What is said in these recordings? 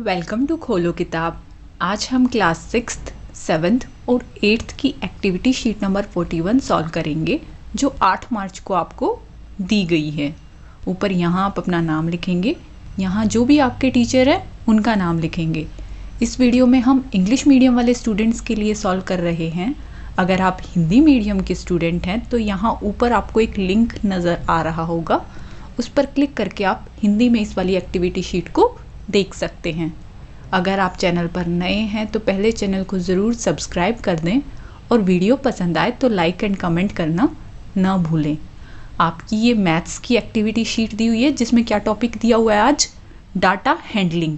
Welcome to खोलो किताब। आज हम क्लास 6th, 7th और 8th की एक्टिविटी शीट नंबर 41 सॉल्व करेंगे जो 8 मार्च को आपको दी गई है। ऊपर यहाँ आप अपना नाम लिखेंगे, यहाँ जो भी आपके टीचर हैं उनका नाम लिखेंगे। इस वीडियो में हम इंग्लिश मीडियम वाले स्टूडेंट्स के लिए सॉल्व कर रहे हैं। अगर आप हिंदी मीडियम के स्टूडेंट हैं तो यहाँ ऊपर आपको एक लिंक नज़र आ रहा होगा, उस पर क्लिक करके आप हिंदी में इस वाली एक्टिविटी शीट को देख सकते हैं। अगर आप चैनल पर नए हैं तो पहले चैनल को ज़रूर सब्सक्राइब कर दें और वीडियो पसंद आए तो लाइक एंड कमेंट करना ना भूलें। आपकी ये मैथ्स की एक्टिविटी शीट दी हुई है जिसमें क्या टॉपिक दिया हुआ है आज? Data handling.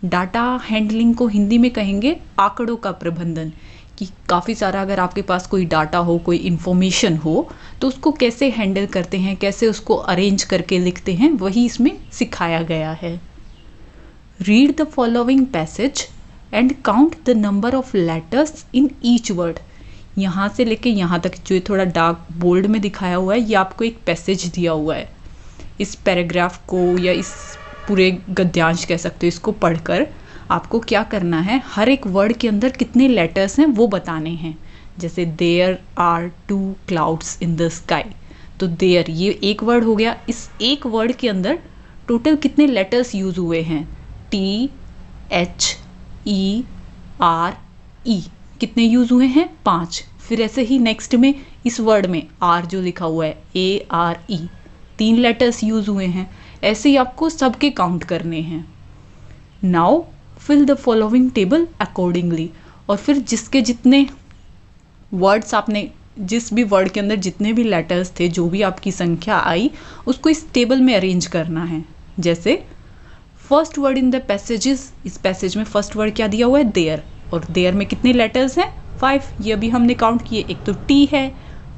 डाटा हैंडलिंग को हिंदी में कहेंगे आंकड़ों का प्रबंधन। कि काफ़ी सारा अगर आपके पास कोई डाटा हो, कोई इन्फॉर्मेशन हो तो उसको कैसे हैंडल करते हैं, कैसे उसको अरेंज करके लिखते हैं, वही इसमें सिखाया गया है। Read the following passage and count the number of letters in each word। यहाँ से लेके यहाँ तक जो थोड़ा डार्क बोल्ड में दिखाया हुआ है, ये आपको एक पैसेज दिया हुआ है। इस पैराग्राफ को या इस पूरे गद्यांश कह सकते हो, इसको पढ़कर आपको क्या करना है, हर एक वर्ड के अंदर कितने लेटर्स हैं वो बताने हैं। जैसे there are 2 clouds in the sky, तो देयर ये एक वर्ड हो गया। इस एक वर्ड के अंदर टोटल कितने लेटर्स यूज हुए हैं? T H E R E कितने यूज हुए हैं? 5। फिर ऐसे ही नेक्स्ट में इस वर्ड में R जो लिखा हुआ है A R E 3 letters use हुए हैं। ऐसे ही आपको सबके काउंट करने हैं। Now fill the following table accordingly, और फिर जिसके जितने वर्ड्स आपने, जिस भी वर्ड के अंदर जितने भी लेटर्स थे, जो भी आपकी संख्या आई, उसको इस टेबल में अरेंज करना है। जैसे first word in the passages, इस पैसेज में फर्स्ट वर्ड क्या दिया हुआ है? देयर। और देयर में कितने लेटर्स हैं? 5। ये अभी हमने काउंट किए। एक तो टी है,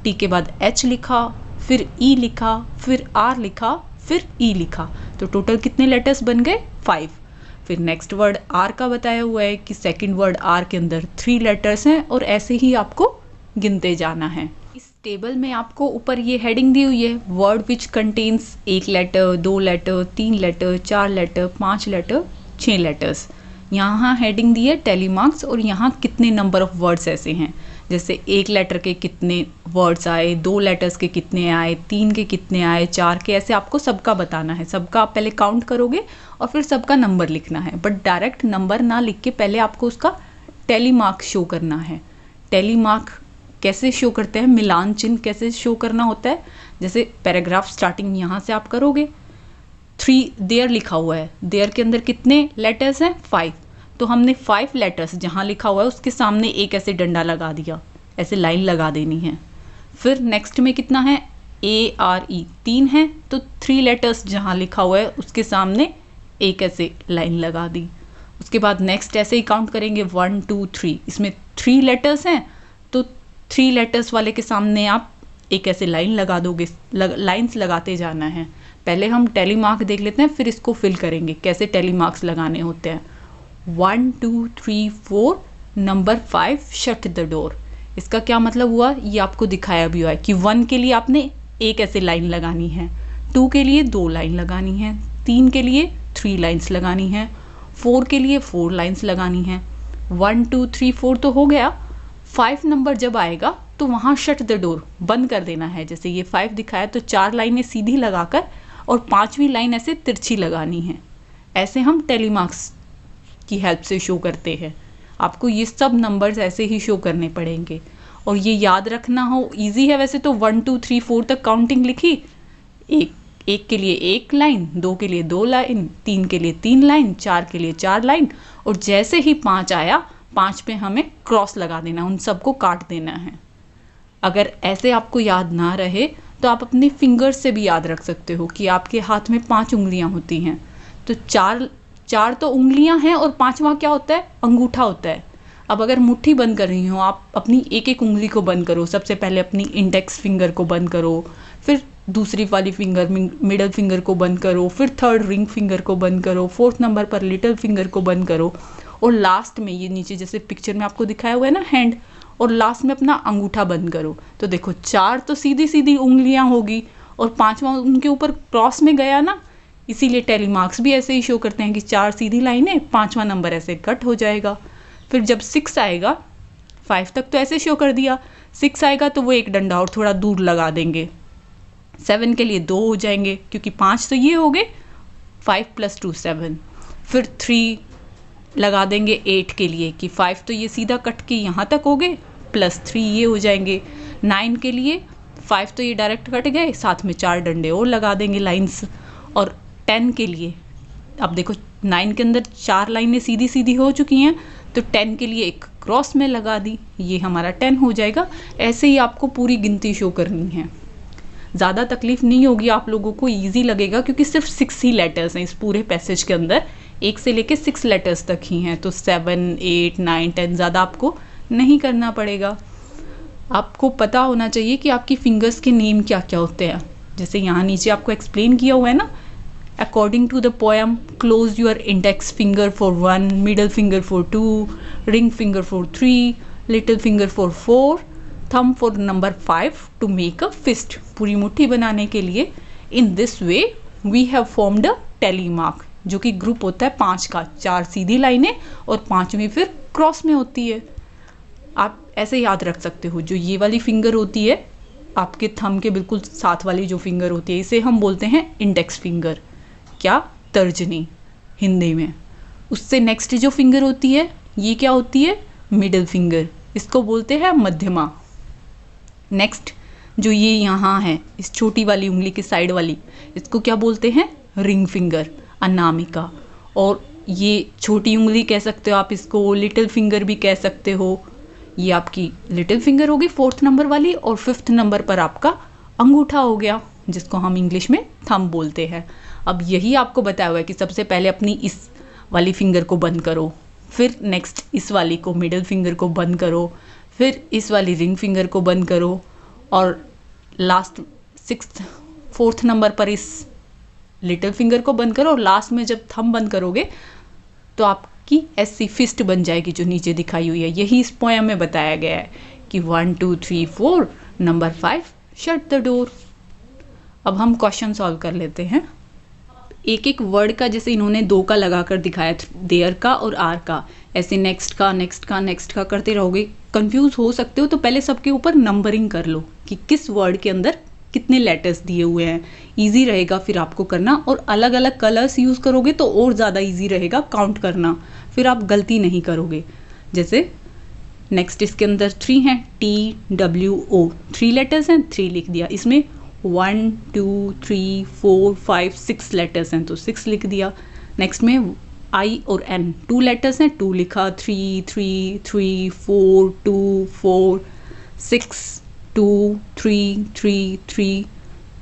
टी के बाद एच लिखा, फिर ई लिखा, फिर आर लिखा, फिर ई लिखा, तो टोटल कितने लेटर्स बन गए? 5। फिर नेक्स्ट वर्ड आर का बताया हुआ है कि सेकेंड वर्ड आर के अंदर 3 लेटर्स हैं, और ऐसे ही आपको गिनते जाना है। इस टेबल में आपको ऊपर ये हेडिंग दी हुई है, word which contains 1 letter, 2 letter, 3 letter, 4 letter, 5 letter, 6 letters. यहाँ हेडिंग दी है टेली मार्क्स, और यहाँ कितने नंबर ऑफ वर्ड्स ऐसे हैं। जैसे 1 लेटर के कितने वर्ड्स आए, 2 लेटर्स के कितने आए, 3 के कितने आए, 4 के, ऐसे आपको सबका बताना है। सबका आप पहले काउंट करोगे और फिर सबका नंबर लिखना है, बट डायरेक्ट नंबर ना लिख के पहले आपको उसका टेली मार्क शो करना है। टेली मार्क कैसे शो करते हैं, मिलान चिन्ह कैसे शो करना होता है? जैसे पैराग्राफ स्टार्टिंग यहाँ से आप करोगे, 3 देयर लिखा हुआ है, देयर के अंदर कितने लेटर्स हैं? 5। तो हमने 5 लेटर्स जहाँ लिखा हुआ है उसके सामने एक ऐसे डंडा लगा दिया, ऐसे लाइन लगा देनी है। फिर नेक्स्ट में कितना है? ARE 3 है, तो 3 लेटर्स जहाँ लिखा हुआ है उसके सामने एक ऐसे लाइन लगा दी। उसके बाद नेक्स्ट ऐसे ही काउंट करेंगे 1 2 3, इसमें 3 लेटर्स हैं, तो 3 लेटर्स वाले के सामने आप एक ऐसे लाइन लगा दोगे। लाइंस लगाते जाना है। पहले हम टेली मार्क देख लेते हैं, फिर इसको फिल करेंगे कैसे टेली मार्क्स लगाने होते हैं। 1 2 3 4, नंबर 5 शट द डोर। इसका क्या मतलब हुआ, ये आपको दिखाया भी हुआ है कि 1 के लिए आपने एक ऐसे लाइन लगानी है, 2 के लिए 2 लाइन लगानी है, 3 के लिए 3 लाइन्स लगानी है, 4 के लिए 4 लाइन्स लगानी है। 1 2 3 4 तो हो गया। 5 नंबर जब आएगा तो वहाँ शट द डोर बंद कर देना है। जैसे ये 5 दिखाया तो 4 लाइनें सीधी लगाकर और 5वीं लाइन ऐसे तिरछी लगानी है। ऐसे हम टेली मार्क्स की हेल्प से शो करते हैं। आपको ये सब नंबर्स ऐसे ही शो करने पड़ेंगे, और ये याद रखना हो ईजी है। वैसे तो 1 2 3 4 तक काउंटिंग लिखी, एक के लिए 1 लाइन, 2 के लिए 2 लाइन, 3 के लिए 3 लाइन, 4 के लिए 4 लाइन, और जैसे ही 5 आया, 5 पे हमें क्रॉस लगा देना, उन सबको काट देना है। अगर ऐसे आपको याद ना रहे तो आप अपने फिंगर्स से भी याद रख सकते हो कि आपके हाथ में 5 उंगलियां होती हैं, तो 4 तो उंगलियां हैं और 5वां क्या होता है? अंगूठा होता है। अब अगर मुट्ठी बंद कर रही हो आप, अपनी एक एक उंगली को बंद करो। सबसे पहले अपनी इंडेक्स फिंगर को बंद करो, फिर दूसरी वाली फिंगर मिडल फिंगर को बंद करो, फिर थर्ड रिंग फिंगर को बंद करो, 4th नंबर पर लिटिल फिंगर को बंद करो, और लास्ट में ये नीचे जैसे पिक्चर में आपको दिखाया हुआ है ना हैंड, और लास्ट में अपना अंगूठा बंद करो। तो देखो 4 तो सीधी सीधी उंगलियां होगी, और 5वां उनके ऊपर क्रॉस में गया ना, इसीलिए टैली मार्क्स भी ऐसे ही शो करते हैं कि 4 सीधी लाइनें, 5वां नंबर ऐसे कट हो जाएगा। फिर जब 6 आएगा, 5 तक तो ऐसे शो कर दिया, 6 आएगा तो वो एक डंडा और थोड़ा दूर लगा देंगे। 7 के लिए 2 हो जाएंगे क्योंकि 5 तो ये हो गए, 5 + 2 7। फिर 3 लगा देंगे 8 के लिए कि 5 तो ये सीधा कट के यहाँ तक हो गए, +3 ये हो जाएंगे। 9 के लिए 5 तो ये डायरेक्ट कट गए, साथ में 4 डंडे और लगा देंगे लाइंस। और 10 के लिए अब देखो 9 के अंदर 4 लाइनें सीधी सीधी हो चुकी हैं, तो 10 के लिए एक क्रॉस में लगा दी, ये हमारा 10 हो जाएगा। ऐसे ही आपको पूरी गिनती शो करनी है। ज़्यादा तकलीफ नहीं होगी आप लोगों को, ईजी लगेगा क्योंकि सिर्फ 6 ही लेटर्स हैं इस पूरे पैसेज के अंदर, 1 से लेके 6 लेटर्स तक ही हैं। तो 7, 8, 9, 10 ज़्यादा आपको नहीं करना पड़ेगा। आपको पता होना चाहिए कि आपकी फिंगर्स के नेम क्या क्या होते हैं। जैसे यहाँ नीचे आपको एक्सप्लेन किया हुआ है ना, according to the poem, close your index finger for 1, middle finger for 2, ring finger for 3, little finger for 4, thumb for number 5 to make a fist. पूरी मुट्ठी बनाने के लिए in this way we have formed a tally mark, जो कि group होता है 5 का, 4 सीधी लाइनें और 5वीं फिर क्रॉस में होती है। आप ऐसे याद रख सकते हो, जो ये वाली फिंगर होती है आपके थंब के बिल्कुल साथ वाली जो फिंगर होती है, इसे हम बोलते हैं इंडेक्स फिंगर, क्या तर्जनी हिंदी में। उससे नेक्स्ट जो फिंगर होती है ये क्या होती है, मिडिल फिंगर, इसको बोलते हैं मध्यमा। नेक्स्ट जो ये यहाँ है इस छोटी वाली उंगली की साइड वाली, इसको क्या बोलते हैं, रिंग फिंगर, अनामिका। और ये छोटी उंगली कह सकते हो आप इसको, लिटिल फिंगर भी कह सकते हो। ये आपकी लिटिल फिंगर होगी 4th नंबर वाली, और 5th नंबर पर आपका अंगूठा हो गया, जिसको हम इंग्लिश में थंब बोलते हैं। अब यही आपको बताया हुआ है कि सबसे पहले अपनी इस वाली फिंगर को बंद करो, फिर नेक्स्ट इस वाली को, मिडिल फिंगर को बंद करो, फिर इस वाली रिंग फिंगर को बंद करो, और लास्ट 4th नंबर पर इस लिटिल फिंगर को बंद करो, और लास्ट में जब थंब बंद करोगे तो आपकी ऐसी फिस्ट बन जाएगी जो नीचे दिखाई हुई है। यही इस पोएम में बताया गया है कि 1 2 3 4 नंबर 5 शट द डोर। अब हम क्वेश्चन सॉल्व कर लेते हैं। एक एक वर्ड का जैसे इन्होंने 2 का लगाकर दिखाया, देयर का और आर का, ऐसे नेक्स्ट का नेक्स्ट का नेक्स्ट का करते रहोगे, कंफ्यूज हो सकते हो। तो पहले सबके ऊपर नंबरिंग कर लो कि किस वर्ड के अंदर कितने लेटर्स दिए हुए हैं, इजी रहेगा फिर आपको करना। और अलग अलग कलर्स यूज़ करोगे तो और ज़्यादा इजी रहेगा काउंट करना, फिर आप गलती नहीं करोगे। जैसे नेक्स्ट इसके अंदर 3 हैं, TWO, 3 लेटर्स हैं, 3 लिख दिया। इसमें 1 2 3 4 5 6 लेटर्स हैं तो 6 लिख दिया। नेक्स्ट में I और N 2 लेटर्स हैं, 2 लिखा, 3 3 3 4 2 4 6 2 3 3 3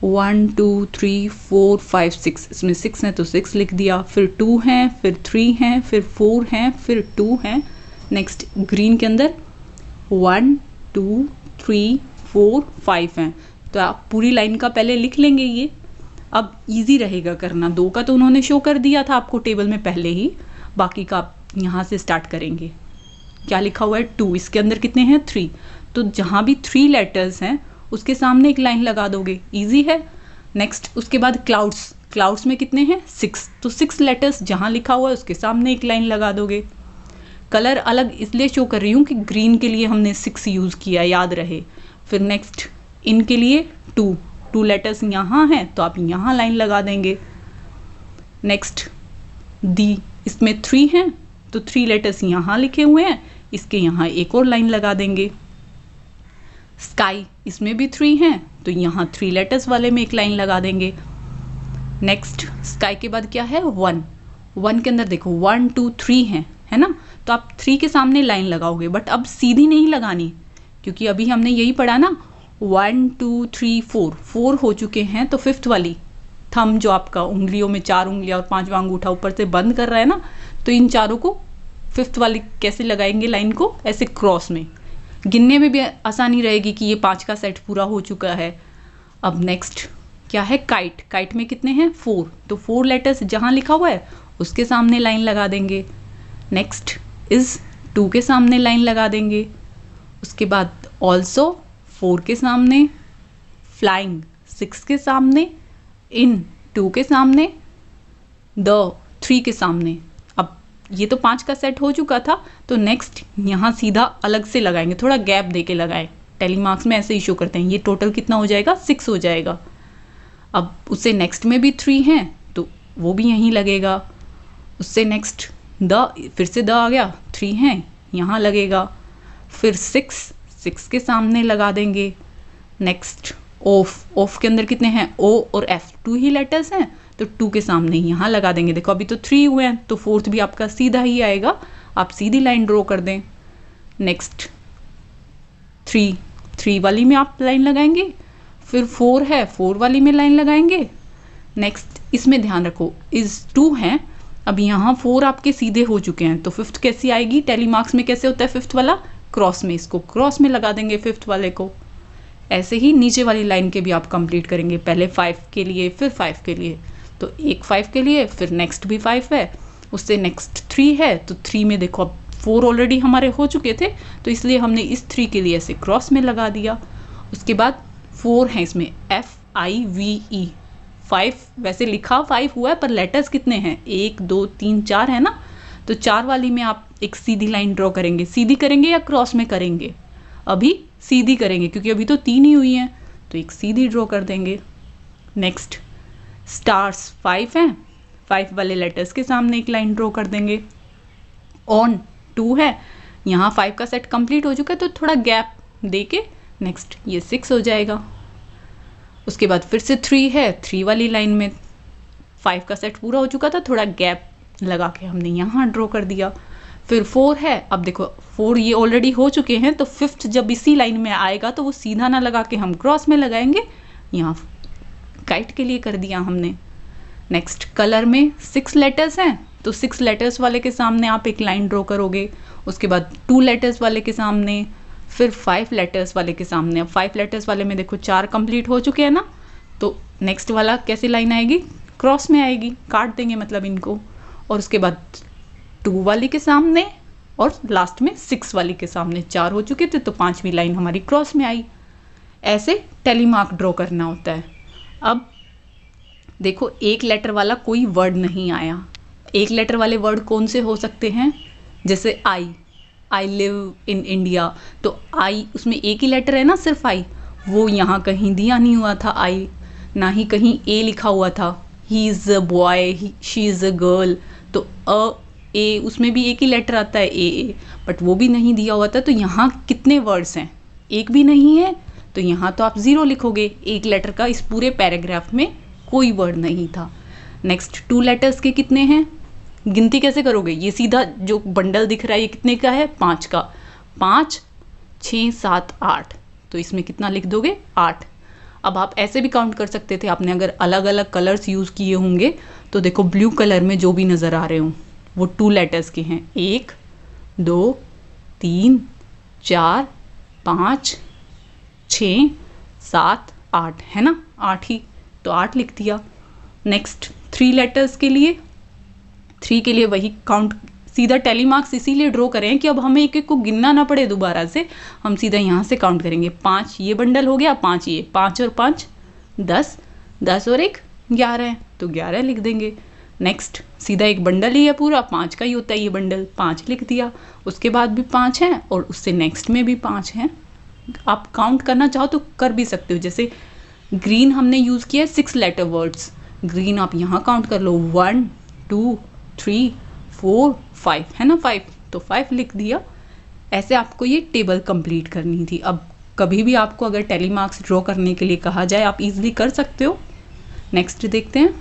1 2 3 4 5 6, इसमें 6 हैं तो 6 लिख दिया। फिर 2 हैं, फिर 3 हैं, फिर 4 हैं, फिर 2 हैं। नेक्स्ट ग्रीन के अंदर 1 2 3 4 5 हैं, तो आप पूरी लाइन का पहले लिख लेंगे। ये अब इजी रहेगा करना। 2 का तो उन्होंने शो कर दिया था आपको टेबल में पहले ही, बाकी का आप यहाँ से स्टार्ट करेंगे। क्या लिखा हुआ है, 2, इसके अंदर कितने हैं, 3, तो जहाँ भी 3 लेटर्स हैं उसके सामने एक लाइन लगा दोगे, इजी है। नेक्स्ट उसके बाद क्लाउड्स, क्लाउड्स में कितने हैं, 6, तो 6 लेटर्स जहाँ लिखा हुआ है उसके सामने एक लाइन लगा दोगे। कलर अलग इसलिए शो कर रही हूँ कि ग्रीन के लिए हमने 6 यूज़ किया, याद रहे। फिर नेक्स्ट इनके लिए 2 लेटर्स यहाँ हैं तो आप यहाँ लाइन लगा देंगे। नेक्स्ट दी, इसमें 3 हैं तो 3 लेटर्स यहाँ लिखे हुए हैं, इसके यहाँ एक और लाइन लगा देंगे। स्काई, इसमें भी 3 हैं तो यहाँ 3 लेटर्स वाले में एक लाइन लगा देंगे। नेक्स्ट स्काई के बाद क्या है, 1 के अंदर देखो 1 2 3 है ना, तो आप 3 के सामने लाइन लगाओगे, बट अब सीधी नहीं लगानी क्योंकि अभी हमने यही पढ़ा ना, 1 2 3 4 हो चुके हैं, तो 5th वाली थंब जो आपका उंगलियों में 4 उंगलियां और 5वां अंगूठा ऊपर से बंद कर रहा है ना, तो इन चारों को 5th वाली कैसे लगाएंगे लाइन को, ऐसे क्रॉस में। गिनने में भी आसानी रहेगी कि ये 5 का सेट पूरा हो चुका है। अब नेक्स्ट क्या है, काइट, काइट में कितने हैं, 4, तो 4 लेटर्स जहाँ लिखा हुआ है उसके सामने लाइन लगा देंगे। नेक्स्ट इज 2 के सामने लाइन लगा देंगे। उसके बाद ऑल्सो 4 के सामने, फ्लाइंग 6 के सामने, इन 2 के सामने, द 3 के सामने। अब ये तो 5 का सेट हो चुका था, तो नेक्स्ट यहाँ सीधा अलग से लगाएंगे, थोड़ा गैप दे के लगाएं। टेली मार्क्स में ऐसे इशू करते हैं। ये टोटल कितना हो जाएगा, 6 हो जाएगा। अब उससे नेक्स्ट में भी 3 हैं तो वो भी यहीं लगेगा। उससे नेक्स्ट द, फिर से द आ गया, 3 हैं यहाँ लगेगा। फिर 6 के सामने लगा देंगे। नेक्स्ट ऑफ के अंदर कितने हैं, ओ और एफ 2 ही लेटर्स हैं, तो 2 के सामने यहाँ लगा देंगे। देखो अभी तो 3 हुए हैं, तो 4th भी आपका सीधा ही आएगा। आप सीधी लाइन ड्रॉ कर दें। नेक्स्ट 3 वाली में आप लाइन लगाएंगे। फिर 4 है, 4 वाली में लाइन लगाएंगे। नेक्स्ट इसमें ध्यान रखो इस 2 हैं, अब यहाँ 4 आपके सीधे हो चुके हैं, तो 5th कैसी आएगी, टेली मार्क्स में कैसे होता है 5th वाला, क्रॉस में। इसको क्रॉस में लगा देंगे 5th वाले को। ऐसे ही नीचे वाली लाइन के भी आप कंप्लीट करेंगे, पहले 5 के लिए फिर 5 के लिए। तो एक 5 के लिए, फिर नेक्स्ट भी 5 है, उससे नेक्स्ट 3 है, तो 3 में देखो अब 4 ऑलरेडी हमारे हो चुके थे, तो इसलिए हमने इस 3 के लिए ऐसे क्रॉस में लगा दिया। उसके बाद 4 है इसमें, FIVE 5 वैसे लिखा 5 हुआ है, पर लेटर्स कितने हैं, 1 2 3 4 है ना, तो 4 वाली में आप एक सीधी लाइन ड्रॉ करेंगे। सीधी करेंगे या क्रॉस में करेंगे, अभी सीधी करेंगे क्योंकि अभी तो 3 ही हुई हैं, तो एक सीधी ड्रॉ कर देंगे। नेक्स्ट स्टार्स 5 हैं, 5 वाले लेटर्स के सामने एक लाइन ड्रॉ कर देंगे। ऑन 2 है, यहाँ 5 का सेट कंप्लीट हो चुका है, तो थोड़ा गैप दे के नेक्स्ट ये 6 हो जाएगा। उसके बाद फिर से 3 है, 3 वाली लाइन में 5 का सेट पूरा हो चुका था, थोड़ा गैप लगा के हमने यहाँ ड्रॉ कर दिया। फिर 4 है, अब देखो 4 ये ऑलरेडी हो चुके हैं, तो 5th जब इसी लाइन में आएगा तो वो सीधा ना लगा के हम क्रॉस में लगाएंगे। यहाँ काइट के लिए कर दिया हमने। नेक्स्ट कलर में 6 लेटर्स हैं, तो 6 लेटर्स वाले के सामने आप एक लाइन ड्रॉ करोगे। उसके बाद 2 लेटर्स वाले के सामने, फिर 5 लेटर्स वाले के सामने। अब 5 लेटर्स वाले में देखो 4 कंप्लीट हो चुके हैं ना, तो नेक्स्ट वाला कैसी लाइन आएगी, क्रॉस में आएगी, काट देंगे मतलब इनको। और उसके बाद 2 वाली के सामने और लास्ट में 6 वाली के सामने 4 हो चुके थे, तो 5वीं लाइन हमारी क्रॉस में आई। ऐसे टेली मार्क ड्रॉ करना होता है। अब देखो एक लेटर वाला कोई वर्ड नहीं आया। एक लेटर वाले वर्ड कौन से हो सकते हैं, जैसे आई लिव इन इंडिया, तो आई उसमें एक ही लेटर है ना, सिर्फ आई, वो यहाँ कहीं दिया नहीं हुआ था आई, ना ही कहीं ए लिखा हुआ था। He is a boy, she is a girl, तो ए उसमें भी एक ही लेटर आता है ए, बट वो भी नहीं दिया हुआ था। तो यहाँ कितने वर्ड्स हैं, एक भी नहीं है, तो यहाँ तो आप 0 लिखोगे। एक लेटर का इस पूरे पैराग्राफ में कोई वर्ड नहीं था। नेक्स्ट 2 लेटर्स के कितने हैं, गिनती कैसे करोगे, ये सीधा जो बंडल दिख रहा है ये कितने का है, 5 का, 5 6 7 8, तो इसमें कितना लिख दोगे, 8। अब आप ऐसे भी काउंट कर सकते थे, आपने अगर अलग अलग कलर्स यूज़ किए होंगे तो देखो ब्लू कलर में जो भी नज़र आ रहे हों वो 2 लेटर्स के हैं, 1 2 3 4 5 6 7 8 है ना, 8 ही, तो 8 लिख दिया। नेक्स्ट 3 लेटर्स के लिए, 3 के लिए वही काउंट, सीधा टेली मार्क्स इसीलिए ड्रॉ करें कि अब हमें एक एक को गिनना ना पड़े दोबारा से, हम सीधा यहाँ से काउंट करेंगे। 5 ये बंडल हो गया, 5 ये, 5 और 5 10, 10 और 1 11 है, तो 11 लिख देंगे। नेक्स्ट सीधा एक बंडल ही है पूरा, 5 का ही होता है ये बंडल, 5 लिख दिया। उसके बाद भी 5 हैं और उससे नेक्स्ट में भी 5 हैं। आप काउंट करना चाहो तो कर भी सकते हो, जैसे ग्रीन हमने यूज़ किया है 6 लेटर वर्ड्स, ग्रीन आप यहाँ काउंट कर लो, 1 2 3 4 5 है ना, 5, तो 5 लिख दिया। ऐसे आपको ये टेबल कंप्लीट करनी थी। अब कभी भी आपको अगर टेली मार्क्स ड्रॉ करने के लिए कहा जाए आप इजीली कर सकते हो। नेक्स्ट देखते हैं,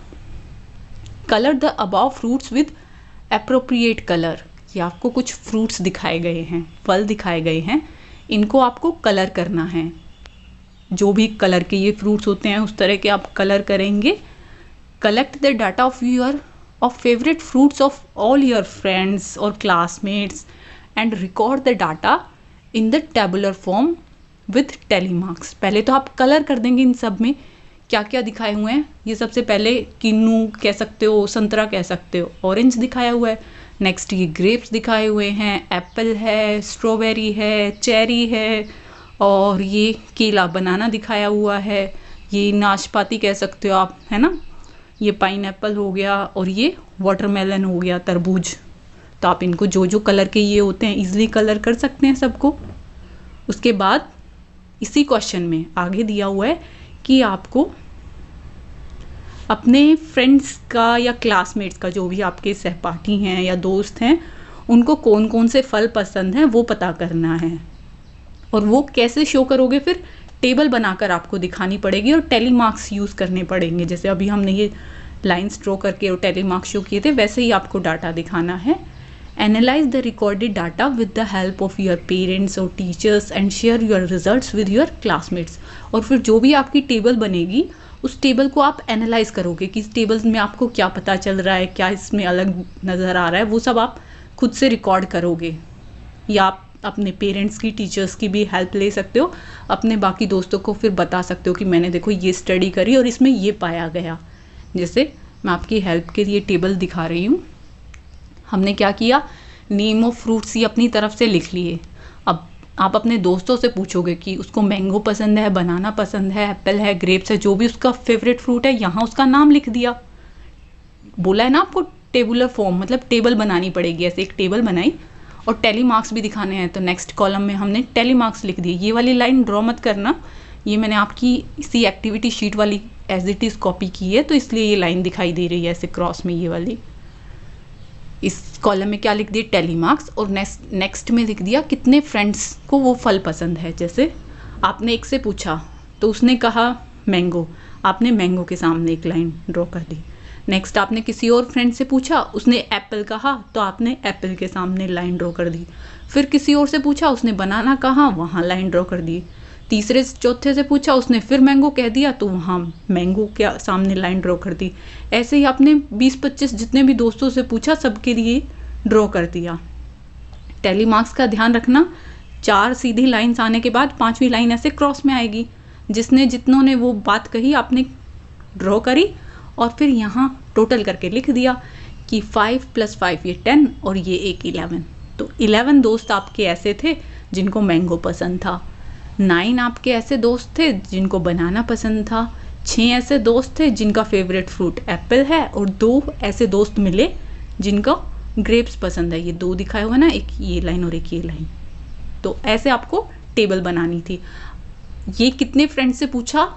colour the above fruits with appropriate colour. ये आपको कुछ फ्रूट्स दिखाए गए हैं, फल दिखाए गए हैं, इनको आपको कलर करना है। जो भी कलर के ये फ्रूट्स होते हैं उस तरह के आप कलर करेंगे। Collect the data of your of favorite fruits of all your friends or classmates and record the data in the tabular form with tally marks। पहले तो आप कलर कर देंगे इन सब में क्या क्या दिखाए हुए हैं। ये सबसे पहले किन्नू कह सकते हो, संतरा कह सकते हो, ऑरेंज दिखाया हुआ है। नेक्स्ट ये ग्रेप्स दिखाए हुए हैं, एप्पल है, स्ट्रॉबेरी है, चेरी है, और ये केला बनाना दिखाया हुआ है, ये नाशपाती कह सकते हो आप, है ना। ये पाइनएप्पल हो गया और ये वाटरमेलन हो गया, तरबूज। तो आप इनको जो जो कलर के ये होते हैं इजीली कलर कर सकते हैं सबको। उसके बाद इसी क्वेश्चन में आगे दिया हुआ है कि आपको अपने फ्रेंड्स का या क्लासमेट्स का, जो भी आपके सहपाठी हैं या दोस्त हैं, उनको कौन कौन से फल पसंद हैं वो पता करना है। और वो कैसे शो करोगे, फिर टेबल बनाकर आपको दिखानी पड़ेगी और टैली मार्क्स यूज़ करने पड़ेंगे। जैसे अभी हमने ये लाइन्स ड्रॉ करके और टैली मार्क्स शो किए थे, वैसे ही आपको डाटा दिखाना है। Analyse the recorded data with the help of your parents और teachers and share your results with your classmates. और फिर जो भी आपकी टेबल बनेगी उस टेबल को आप एनालाइज करोगे कि इस टेबल में आपको क्या पता चल रहा है, क्या इसमें अलग नज़र आ रहा है, वो सब आप खुद से रिकॉर्ड करोगे। या आप अपने पेरेंट्स की, टीचर्स की भी हेल्प ले सकते हो, अपने बाकी दोस्तों को फिर बता सकते हो कि मैंने देखो ये स्टडी करी और इसमें ये पाया गया। जैसे मैं आपकी हेल्प के लिए टेबल दिखा रही हूँ। हमने क्या किया, नेम ऑफ फ्रूट्स ही अपनी तरफ से लिख लिए। अब आप अपने दोस्तों से पूछोगे कि उसको मैंगो पसंद है, बनाना पसंद है, एप्पल है, ग्रेप्स है, जो भी उसका फेवरेट फ्रूट है, यहाँ उसका नाम लिख दिया। बोला है ना आपको टेबुलर फॉर्म, मतलब टेबल बनानी पड़ेगी। ऐसे एक टेबल बनाई और टैली मार्क्स भी दिखाने हैं, तो नेक्स्ट कॉलम में हमने टैली मार्क्स लिख दिए। ये वाली लाइन ड्रॉ मत करना, ये मैंने आपकी इसी एक्टिविटी शीट वाली एज इट इज़ कॉपी की है, तो इसलिए ये लाइन दिखाई दे रही है ऐसे क्रॉस में, ये वाली। इस कॉलम में क्या लिख दिए, टैली मार्क्स। और नेक्स्ट में लिख दिया कितने फ्रेंड्स को वो फल पसंद है। जैसे आपने एक से पूछा तो उसने कहा मैंगो, आपने मैंगो के सामने एक लाइन ड्रॉ कर दी। नेक्स्ट आपने किसी और फ्रेंड से पूछा, उसने एप्पल कहा तो आपने एप्पल के सामने लाइन ड्रॉ कर दी। फिर किसी और से पूछा, उसने बनाना कहा, वहाँ लाइन ड्रॉ कर दी। तीसरे चौथे से पूछा, उसने फिर मैंगो कह दिया तो वहाँ मैंगो के सामने लाइन ड्रॉ कर दी। ऐसे ही आपने 20-25 जितने भी दोस्तों से पूछा सबके लिए ड्रॉ कर दिया। टैली मार्क्स का ध्यान रखना, 4 सीधी लाइन्स आने के बाद 5वीं लाइन ऐसे क्रॉस में आएगी। जितनों ने वो बात कही आपने ड्रॉ करी और फिर यहाँ टोटल करके लिख दिया कि 5 + 5 ये 10 और ये एक 11। तो 11 दोस्त आपके ऐसे थे जिनको मैंगो पसंद था, 9 आपके ऐसे दोस्त थे जिनको बनाना पसंद था, 6 ऐसे दोस्त थे जिनका फेवरेट फ्रूट एप्पल है और 2 ऐसे दोस्त मिले जिनका ग्रेप्स पसंद है। ये 2 दिखाया हुआ ना, एक ये लाइन और एक ये लाइन। तो ऐसे आपको टेबल बनानी थी। ये कितने फ्रेंड से पूछा,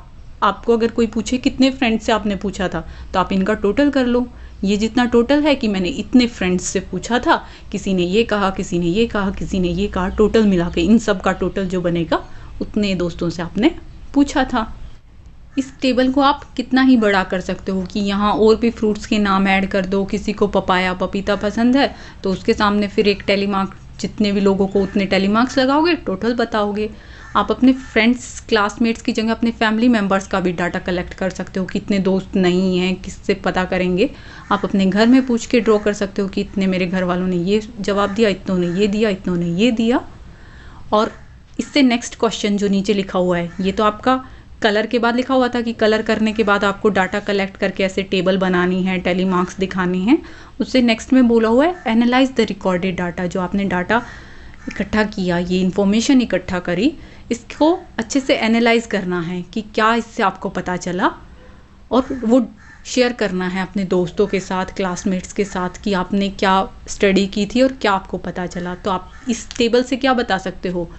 आपको अगर कोई पूछे कितने फ्रेंड से आपने पूछा था तो आप इनका टोटल कर लो। ये जितना टोटल है कि मैंने इतने फ्रेंड्स से पूछा था, किसी ने ये कहा, किसी ने ये कहा, किसी ने ये कहा, टोटल मिला के इन सब का टोटल जो बनेगा उतने दोस्तों से आपने पूछा था। इस टेबल को आप कितना ही बड़ा कर सकते हो कि यहाँ और भी फ्रूट्स के नाम ऐड कर दो। किसी को पपाया, पपीता पसंद है तो उसके सामने फिर एक टैली मार्क, जितने भी लोगों को उतने टैली मार्क्स लगाओगे, टोटल बताओगे। आप अपने फ्रेंड्स, क्लासमेट्स की जगह अपने फैमिली मेम्बर्स का भी डाटा कलेक्ट कर सकते हो कि इतने दोस्त नहीं हैं, किससे पता करेंगे। आप अपने घर में पूछ के ड्रॉ कर सकते हो कि इतने मेरे घर वालों ने ये जवाब दिया, इतनों ने ये दिया, इतनों ने ये दिया। और इससे नेक्स्ट क्वेश्चन जो नीचे लिखा हुआ है, ये तो आपका कलर के बाद लिखा हुआ था कि कलर करने के बाद आपको डाटा कलेक्ट करके ऐसे टेबल बनानी है, टैली मार्क्स दिखाने हैं। उससे नेक्स्ट में बोला हुआ है एनालाइज द रिकॉर्डेड डाटा। जो आपने डाटा इकट्ठा किया, ये इन्फॉर्मेशन इकट्ठा करी, इसको अच्छे से एनालाइज करना है कि क्या इससे आपको पता चला, और वो शेयर करना है अपने दोस्तों के साथ, क्लासमेट्स के साथ कि आपने क्या स्टडी की थी और क्या आपको पता चला। तो आप इस टेबल से क्या बता सकते हो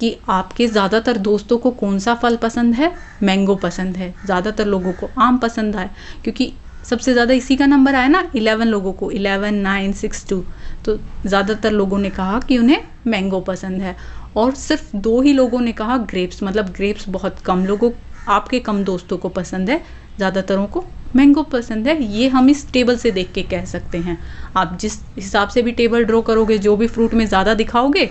कि आपके ज़्यादातर दोस्तों को कौन सा फल पसंद है, मैंगो पसंद है, ज़्यादातर लोगों को आम पसंद है, क्योंकि सबसे ज़्यादा इसी का नंबर आया ना, 11 लोगों को, 11, 9, 6, 2। तो ज़्यादातर लोगों ने कहा कि उन्हें मैंगो पसंद है और सिर्फ 2 ही लोगों ने कहा ग्रेप्स, मतलब ग्रेप्स बहुत कम लोगों, आपके कम दोस्तों को पसंद है, ज़्यादातरों को मैंगो पसंद है। ये हम इस टेबल से देख के कह सकते हैं। आप जिस हिसाब से भी टेबल ड्रॉ करोगे, जो भी फ्रूट में ज़्यादा दिखाओगे,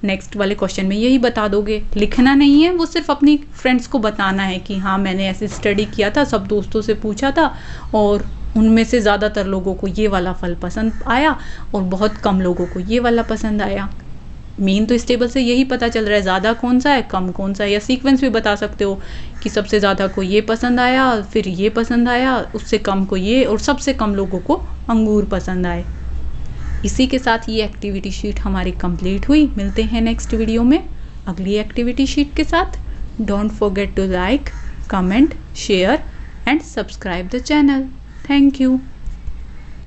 नेक्स्ट वाले क्वेश्चन में यही बता दोगे। लिखना नहीं है, वो सिर्फ अपनी फ्रेंड्स को बताना है कि हाँ मैंने ऐसे स्टडी किया था, सब दोस्तों से पूछा था और उनमें से ज़्यादातर लोगों को ये वाला फल पसंद आया और बहुत कम लोगों को ये वाला पसंद आया। मेन तो इस टेबल से यही पता चल रहा है, ज़्यादा कौन सा है, कम कौन सा है। या सीक्वेंस भी बता सकते हो कि सबसे ज़्यादा को ये पसंद आया, फिर ये पसंद आया, उससे कम को ये, और सबसे कम लोगों को अंगूर पसंद आए। इसी के साथ ये एक्टिविटी शीट हमारी कंप्लीट हुई। मिलते हैं नेक्स्ट वीडियो में अगली एक्टिविटी शीट के साथ। Don't forget to like, comment, share and subscribe the channel. Thank you.